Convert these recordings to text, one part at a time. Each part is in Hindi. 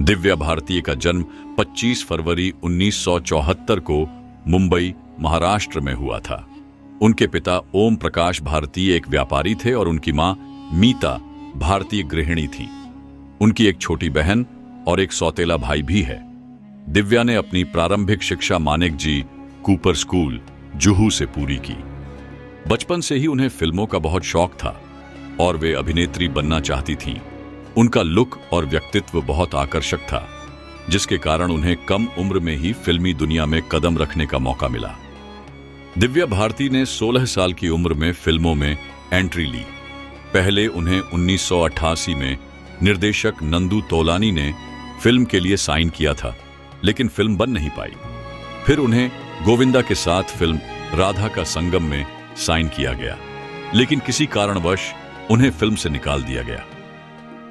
दिव्या भारती का जन्म 25 फरवरी 1974 को मुंबई, महाराष्ट्र में हुआ था। उनके पिता ओम प्रकाश भारती एक व्यापारी थे और उनकी मां मीता भारतीय गृहिणी थी। उनकी एक छोटी बहन और एक सौतेला भाई भी है। दिव्या ने अपनी प्रारंभिक शिक्षा मानेक जी कूपर स्कूल, जुहू से पूरी की। बचपन से ही उन्हें फिल्मों का बहुत शौक था और वे अभिनेत्री बनना चाहती थीं। उनका लुक और व्यक्तित्व बहुत आकर्षक था, जिसके कारण उन्हें कम उम्र में ही फिल्मी दुनिया में कदम रखने का मौका मिला। दिव्या भारती ने 16 साल की उम्र में फिल्मों में एंट्री ली। पहले उन्हें 1988 में निर्देशक नंदू तोलानी ने फिल्म के लिए साइन किया था, लेकिन फिल्म बन नहीं पाई। फिर उन्हें गोविंदा के साथ फिल्म राधा का संगम में साइन किया गया, लेकिन किसी कारणवश उन्हें फिल्म से निकाल दिया गया।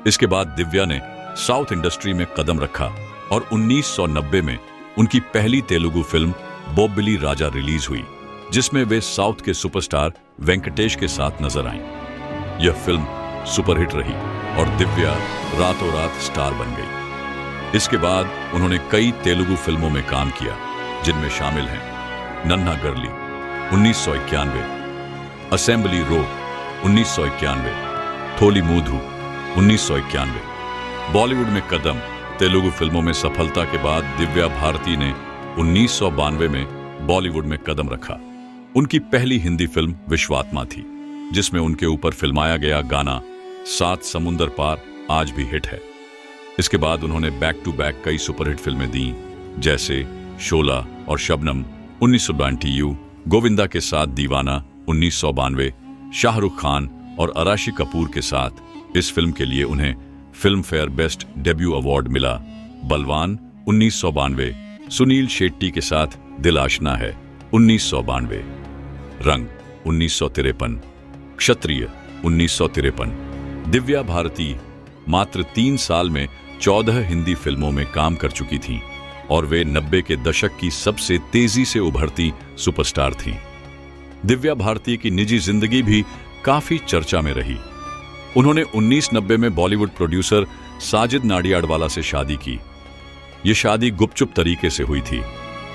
इसके बाद दिव्या ने साउथ इंडस्ट्री में कदम रखा और 1990 में उनकी पहली तेलुगु फिल्म बोब्बिली राजा रिलीज हुई, जिसमें वे साउथ के सुपरस्टार वेंकटेश के साथ नजर आईं। यह फिल्म सुपरहिट रही और दिव्या रातों रात स्टार बन गई। इसके बाद उन्होंने कई तेलुगु फिल्मों में काम किया, जिनमें शामिल हैं नन्हा गरली 1991, असेंबली रो 1991, थोली मूधू 1991। बॉलीवुड में कदम। तेलुगु फिल्मों में सफलता के बाद दिव्या भारती ने 1992 में बॉलीवुड में कदम रखा। उनकी पहली हिंदी फिल्म विश्वात्मा थी, जिसमें उनके ऊपर फिल्माया गया गाना सात समुंदर पार आज भी हिट है। इसके बाद उन्होंने बैक टू बैक कई सुपरहिट फिल्में दी, जैसे शोला और शबनम 1992, गोविंदा के साथ दीवाना 1992, शाहरुख खान और अराशी कपूर के साथ। इस फिल्म के लिए उन्हें film fair best debut award मिला। बलवान 1992, सुनील शेट्टी के साथ दिल आशना है 1992, रंग 1953, क्षत्रिय 1953। दिव्या भारती मात्र 3 साल में 14 हिंदी फिल्मों में काम कर चुकी थीं और वे 90 के दशक की सबसे तेजी से उभरती सुपरस्टार थीं। दिव्या भारती की निजी जिंदगी भी काफी चर्चा में रही। उन्होंने 1990 में बॉलीवुड प्रोड्यूसर साजिद नाडियाडवाला से शादी की। ये शादी गुपचुप तरीके से हुई थी,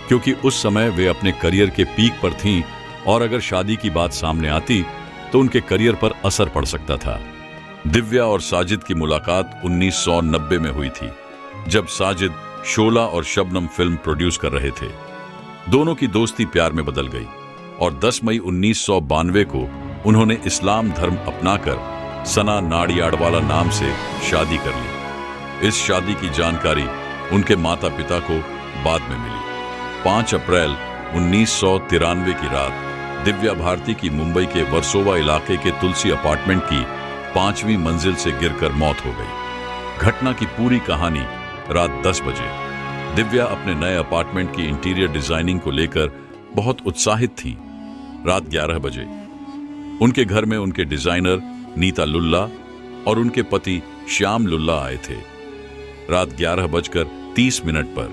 क्योंकि उस समय वे अपने करियर के पीक पर थीं और अगर शादी की बात सामने आती तो उनके करियर पर असर पड़ सकता था। दिव्या और साजिद की मुलाकात 1990 में हुई थी, जब साजिद शोला और शबनम फिल्म प्रोड्यूस कर रहे थे। दोनों की दोस्ती प्यार में बदल गई और 10 मई 1992 को उन्होंने इस्लाम धर्म अपनाकर सना नाडियाडवाला नाम से शादी कर ली। इस शादी की जानकारी उनके माता पिता को बाद में मिली। 5 अप्रैल 1993 की रात दिव्या भारती की मुंबई के वर्सोवा इलाके के तुलसी अपार्टमेंट की 5वीं मंजिल से गिरकर मौत हो गई। घटना की पूरी कहानी रात 10 बजे। दिव्या अपने नए अपार्टमेंट की इंटीरियर डिजाइनिंग को लेकर बहुत उत्साहित थी। रात 11 बजे उनके घर में उनके डिजाइनर नीता लुल्ला और उनके पति श्याम लुल्ला आए थे। रात 11:30 पर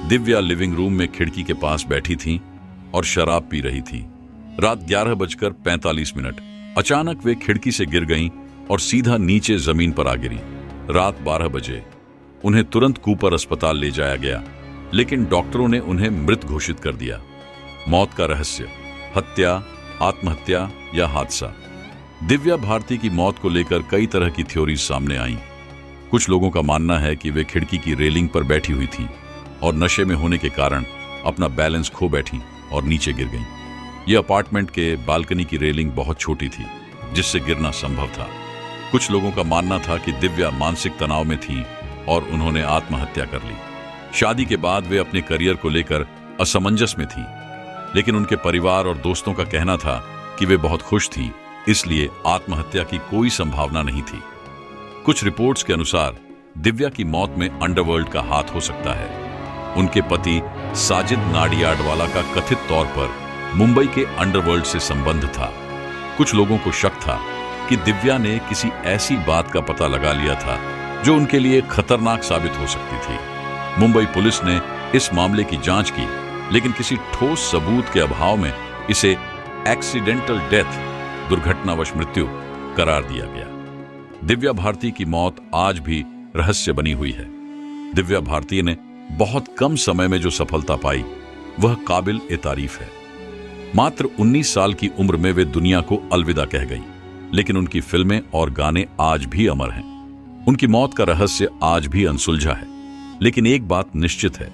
दिव्या लिविंग रूम में खिड़की के पास बैठी थीं और शराब पी रही थी। रात 11:45 अचानक वे खिड़की से गिर गईं और सीधा नीचे जमीन पर आ गिरी। रात 12 बजे उन्हें तुरंत कूपर अस्पताल ले जाया गया, लेकिन डॉक्टरों ने उन्हें मृत घोषित कर दिया। मौत का रहस्य, हत्या, आत्महत्या या हादसा। दिव्या भारती की मौत को लेकर कई तरह की थ्योरीज सामने आईं। कुछ लोगों का मानना है कि वे खिड़की की रेलिंग पर बैठी हुई थीं और नशे में होने के कारण अपना बैलेंस खो बैठी और नीचे गिर गईं। यह अपार्टमेंट के बालकनी की रेलिंग बहुत छोटी थी, जिससे गिरना संभव था। कुछ लोगों का मानना था कि दिव्या मानसिक तनाव में थीं और उन्होंने आत्महत्या कर ली। शादी के बाद वे अपने करियर को लेकर असमंजस में थीं, लेकिन उनके परिवार और दोस्तों का कहना था कि वे बहुत खुश थीं, इसलिए आत्महत्या की कोई संभावना नहीं थी। कुछ रिपोर्ट्स के अनुसार दिव्या की मौत में अंडरवर्ल्ड का हाथ हो सकता है। उनके पति साजिद नाडियाडवाला का कथित तौर पर मुंबई के अंडरवर्ल्ड से संबंध था। कुछ लोगों को शक था कि दिव्या ने किसी ऐसी बात का पता लगा लिया था जो उनके लिए खतरनाक साबित हो सकती थी। मुंबई पुलिस ने इस मामले की जांच की, लेकिन किसी ठोस सबूत के अभाव में इसे एक्सीडेंटल डेथ, दुर्घटनावश मृत्यु करार दिया गया। दिव्या भारती की मौत आज भी रहस्य बनी हुई है। दिव्या भारती ने बहुत कम समय में जो सफलता पाई वह काबिल ए तारीफ है। मात्र 19 साल की उम्र में वे दुनिया को अलविदा कह गई, लेकिन उनकी फिल्में और गाने आज भी अमर हैं। उनकी मौत का रहस्य आज भी अनसुलझा है, लेकिन एक बात निश्चित है,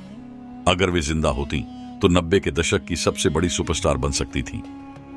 अगर वे जिंदा होती तो 90 के दशक की सबसे बड़ी सुपरस्टार बन सकती थी।